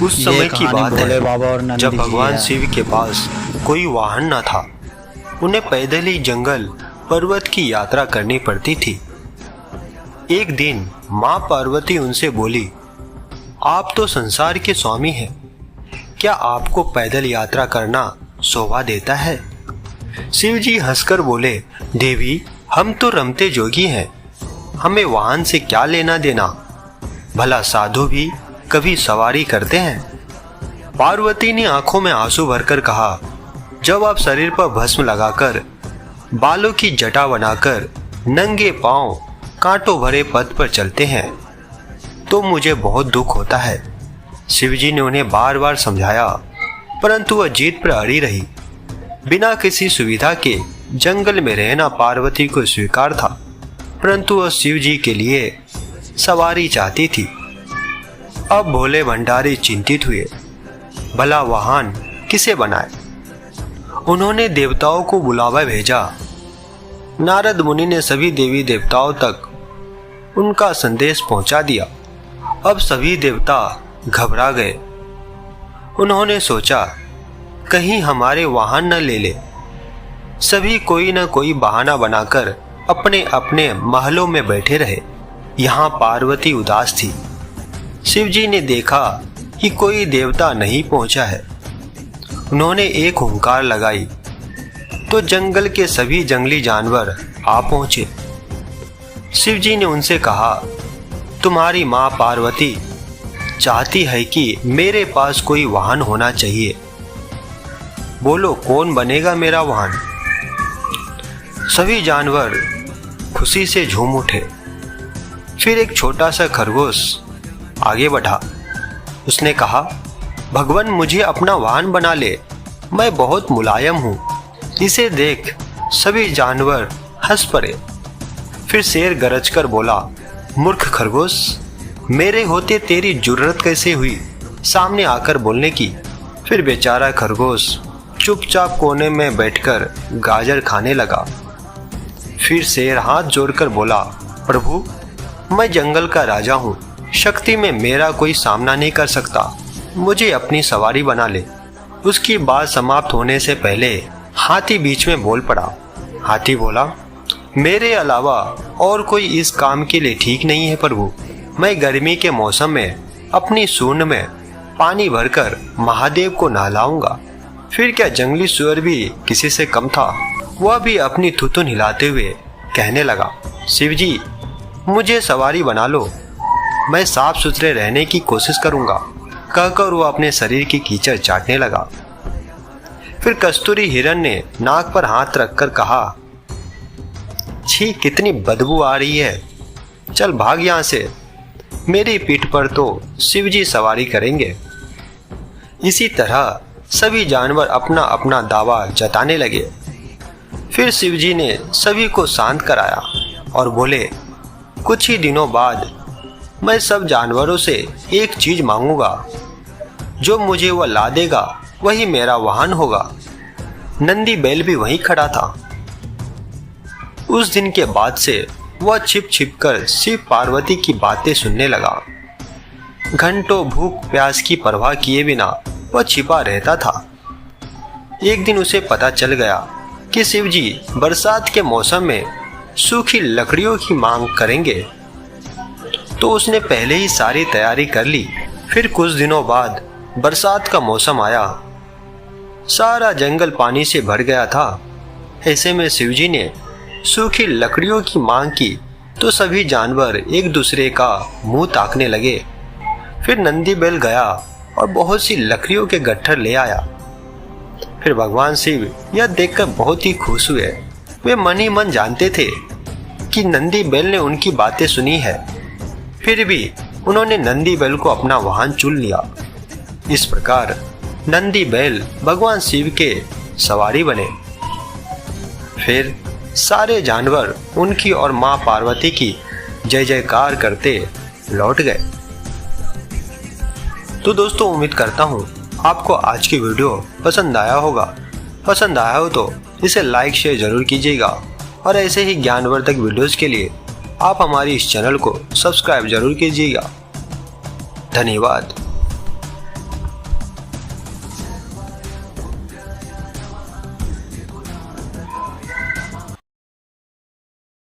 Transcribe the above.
उस समय की बात भोले बाबा और है नंदी जब जी भगवान है। शिव के पास कोई वाहन न था। उन्हें पैदल ही जंगल पर्वत की यात्रा करनी पड़ती थी। एक दिन माँ पार्वती उनसे बोली, आप तो संसार के स्वामी हैं, क्या आपको पैदल यात्रा करना शोभा देता है? शिव जी हंसकर बोले, देवी, हम तो रमते जोगी हैं, हमें वाहन से क्या लेना देना? भला साधु भी कभी सवारी करते हैं? पार्वती ने आंखों में आंसू भरकर कहा, जब आप शरीर पर भस्म लगाकर, बालों की जटा बनाकर, नंगे पांव कांटों भरे पथ पर चलते हैं तो मुझे बहुत दुख होता है। शिवजी ने उन्हें बार बार समझाया, परंतु वह जीत पर अड़ी रही। बिना किसी सुविधा के जंगल में रहना पार्वती को स्वीकार था, परंतु वह शिवजी के लिए सवारी चाहती थी। अब भोले भंडारी चिंतित हुए, भला वाहन किसे बनाए? उन्होंने देवताओं को बुलावा भेजा। नारद मुनि ने सभी देवी देवताओं तक उनका संदेश पहुंचा दिया। अब सभी देवता घबरा गए। उन्होंने सोचा, कहीं हमारे वाहन न ले ले। सभी कोई न कोई बहाना बनाकर अपने अपने महलों में बैठे रहे। यहाँ पार्वती उदास थी। शिवजी ने देखा कि कोई देवता नहीं पहुंचा है। उन्होंने एक हुंकार लगाई तो जंगल के सभी जंगली जानवर आ पहुंचे। शिवजी ने उनसे कहा, तुम्हारी माँ पार्वती चाहती है कि मेरे पास कोई वाहन होना चाहिए। बोलो, कौन बनेगा मेरा वाहन? सभी जानवर खुशी से झूम उठे। फिर एक छोटा सा खरगोश आगे बढ़ा। उसने कहा, भगवान, मुझे अपना वाहन बना ले, मैं बहुत मुलायम हूँ। इसे देख सभी जानवर हंस पड़े। फिर शेर गरज कर बोला, मूर्ख खरगोश, मेरे होते तेरी जुर्रत कैसे हुई सामने आकर बोलने की? फिर बेचारा खरगोश चुपचाप कोने में बैठकर गाजर खाने लगा। फिर शेर हाथ जोड़कर बोला, प्रभु, मैं जंगल का राजा हूँ, शक्ति में मेरा कोई सामना नहीं कर सकता, मुझे अपनी सवारी बना ले। उसकी बात समाप्त होने से पहले हाथी बीच में बोल पड़ा। हाथी बोला, मेरे अलावा और कोई इस काम के लिए ठीक नहीं है प्रभु। मैं गर्मी के मौसम में अपनी सूंड में पानी भरकर महादेव को नहलाऊंगा। फिर क्या जंगली सुअर भी किसी से कम था? वह भी अपनी थुथुन हिलाते हुए कहने लगा, शिवजी, मुझे सवारी बना लो, मैं साफ सुथरे रहने की कोशिश करूंगा। कहकर वह अपने शरीर की कीचड़ चाटने लगा। फिर कस्तूरी हिरण ने नाक पर हाथ रखकर कहा, छी, कितनी बदबू आ रही है, चल भाग यहाँ से, मेरी पीठ पर तो शिवजी सवारी करेंगे। इसी तरह सभी जानवर अपना अपना दावा जताने लगे। फिर शिवजी ने सभी को शांत कराया और बोले, कुछ ही दिनों बाद मैं सब जानवरों से एक चीज मांगूंगा, जो मुझे वह ला देगा वही मेरा वाहन होगा। नंदी बैल भी वहीं खड़ा था। उस दिन के बाद से वह छिप छिप कर शिव पार्वती की बातें सुनने लगा। घंटों भूख प्यास की परवाह किए बिना वह छिपा रहता था। एक दिन उसे पता चल गया कि शिवजी बरसात के मौसम में सूखी लकड़ियों की मांग करेंगे, तो उसने पहले ही सारी तैयारी कर ली। फिर कुछ दिनों बाद बरसात का मौसम आया। सारा जंगल पानी से भर गया था। ऐसे में शिवजी ने सूखी लकड़ियों की मांग की तो सभी जानवर एक दूसरे का मुंह ताकने लगे। फिर नंदी बैल गया और बहुत सी लकड़ियों के गट्ठर ले आया। फिर भगवान शिव यह देखकर बहुत ही खुश हुए। वे मन ही मन जानते थे कि नंदी बैल ने उनकी बातें सुनी है, फिर भी उन्होंने नंदी बैल को अपना वाहन चुन लिया। इस प्रकार नंदी बैल भगवान शिव के सवारी बने। फिर सारे जानवर उनकी और मां पार्वती की जय जयकार करते लौट गए। तो दोस्तों, उम्मीद करता हूँ आपको आज की वीडियो पसंद आया होगा। पसंद आया हो तो इसे लाइक शेयर जरूर कीजिएगा और ऐसे ही ज्ञानवर्धक वीडियोस के लिए आप हमारी इस चैनल को सब्सक्राइब जरूर कीजिएगा। धन्यवाद।